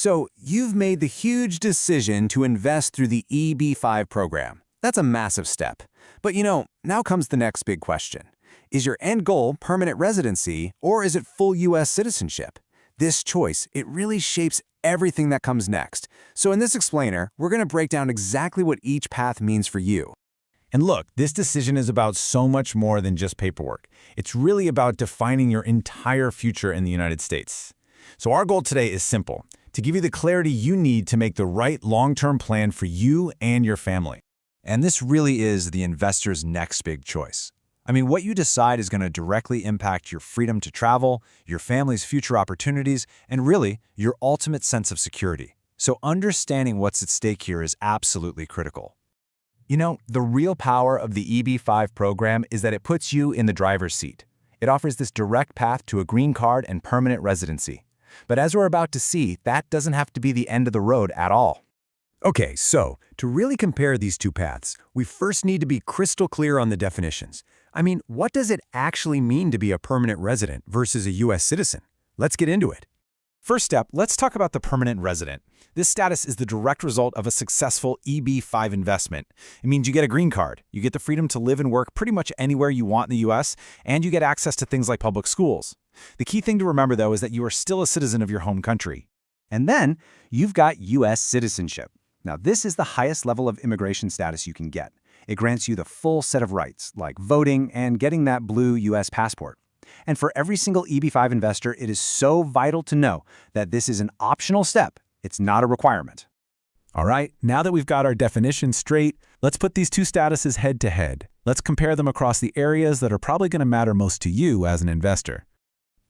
So you've made the huge decision to invest through the EB-5 program. That's a massive step. But now comes the next big question. Is your end goal permanent residency, or is it full US citizenship? This choice, it really shapes everything that comes next. So in this explainer, we're going to break down exactly what each path means for you. And look, this decision is about so much more than just paperwork. It's really about defining your entire future in the United States. So our goal today is simple: to give you the clarity you need to make the right long-term plan for you and your family. And this really is the investor's next big choice. I mean, what you decide is going to directly impact your freedom to travel, your family's future opportunities, and really, your ultimate sense of security. So understanding what's at stake here is absolutely critical. The real power of the EB-5 program is that it puts you in the driver's seat. It offers this direct path to a green card and permanent residency. But as we're about to see, that doesn't have to be the end of the road at all. Okay, so to really compare these two paths, we first need to be crystal clear on the definitions. I mean, what does it actually mean to be a permanent resident versus a US citizen? Let's get into it. First step, let's talk about the permanent resident. This status is the direct result of a successful EB-5 investment. It means you get a green card, you get the freedom to live and work pretty much anywhere you want in the US, and you get access to things like public schools. The key thing to remember, though, is that you are still a citizen of your home country. And then you've got US citizenship. Now, this is the highest level of immigration status you can get. It grants you the full set of rights, like voting and getting that blue US passport. And for every single EB-5 investor, it is so vital to know that this is an optional step. It's not a requirement. All right, now that we've got our definition straight, let's put these two statuses head to head. Let's compare them across the areas that are probably going to matter most to you as an investor.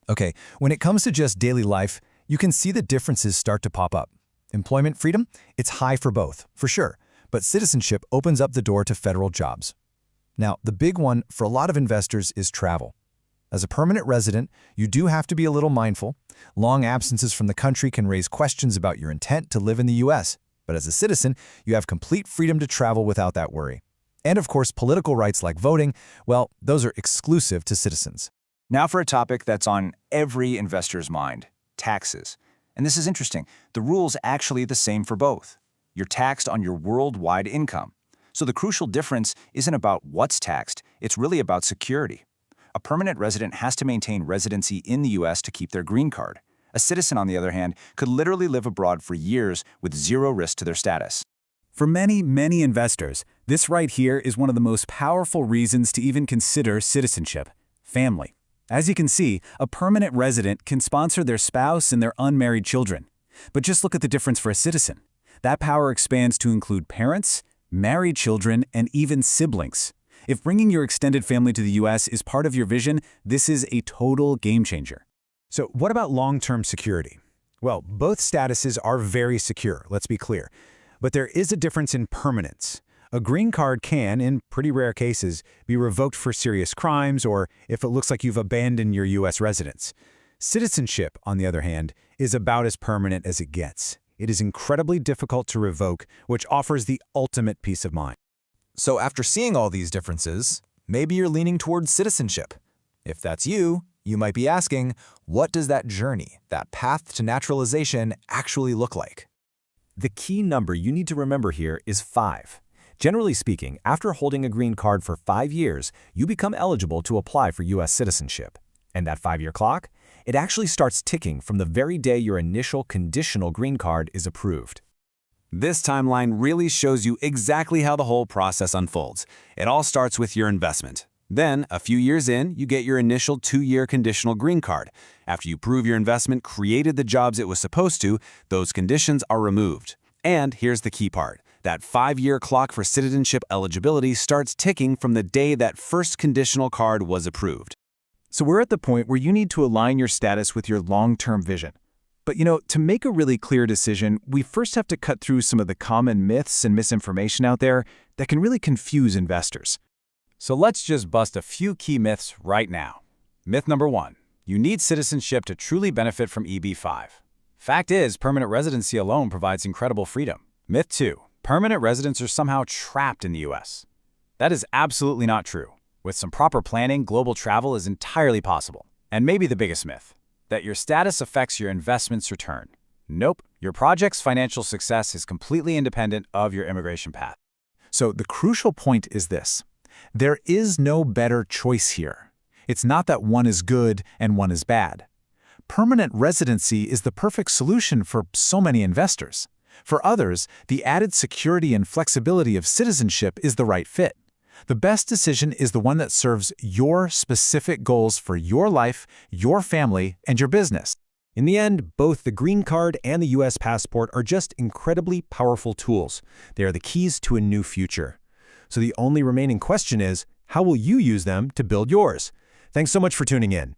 Okay, when it comes to just daily life, you can see the differences start to pop up. Employment freedom? It's high for both, for sure, but citizenship opens up the door to federal jobs. Now, the big one for a lot of investors is travel. As a permanent resident, you do have to be a little mindful. Long absences from the country can raise questions about your intent to live in the US, but as a citizen, you have complete freedom to travel without that worry. And of course, political rights like voting, well, those are exclusive to citizens. Now for a topic that's on every investor's mind: taxes. And this is interesting. The rule's actually the same for both. You're taxed on your worldwide income. So the crucial difference isn't about what's taxed, it's really about security. A permanent resident has to maintain residency in the US to keep their green card. A citizen, on the other hand, could literally live abroad for years with zero risk to their status. For many, many investors, this right here is one of the most powerful reasons to even consider citizenship: family. As you can see, a permanent resident can sponsor their spouse and their unmarried children. But just look at the difference for a citizen. That power expands to include parents, married children, and even siblings. If bringing your extended family to the US is part of your vision, this is a total game changer. So what about long-term security? Well, both statuses are very secure, let's be clear. But there is a difference in permanence. A green card can, in pretty rare cases, be revoked for serious crimes or if it looks like you've abandoned your US residence. Citizenship, on the other hand, is about as permanent as it gets. It is incredibly difficult to revoke, which offers the ultimate peace of mind. So after seeing all these differences, maybe you're leaning towards citizenship. If that's you, you might be asking, what does that journey, that path to naturalization, actually look like? The key number you need to remember here is 5. Generally speaking, after holding a green card for 5 years, you become eligible to apply for US citizenship. And that 5-year clock? It actually starts ticking from the very day your initial conditional green card is approved. This timeline really shows you exactly how the whole process unfolds. It all starts with your investment. Then, a few years in, you get your initial 2-year conditional green card. After you prove your investment created the jobs it was supposed to, those conditions are removed. And here's the key part. That 5-year clock for citizenship eligibility starts ticking from the day that first conditional card was approved. So we're at the point where you need to align your status with your long-term vision. But to make a really clear decision, we first have to cut through some of the common myths and misinformation out there that can really confuse investors. So let's just bust a few key myths right now. Myth number 1. You need citizenship to truly benefit from EB-5. Fact is, permanent residency alone provides incredible freedom. Myth 2. Permanent residents are somehow trapped in the US. That is absolutely not true. With some proper planning, global travel is entirely possible. And maybe the biggest myth, that your status affects your investment's return. Nope. Your project's financial success is completely independent of your immigration path. So the crucial point is this. There is no better choice here. It's not that one is good and one is bad. Permanent residency is the perfect solution for so many investors. For others, the added security and flexibility of citizenship is the right fit. The best decision is the one that serves your specific goals for your life, your family, and your business. In the end, both the green card and the U.S. passport are just incredibly powerful tools. They are the keys to a new future. So the only remaining question is, how will you use them to build yours? Thanks so much for tuning in.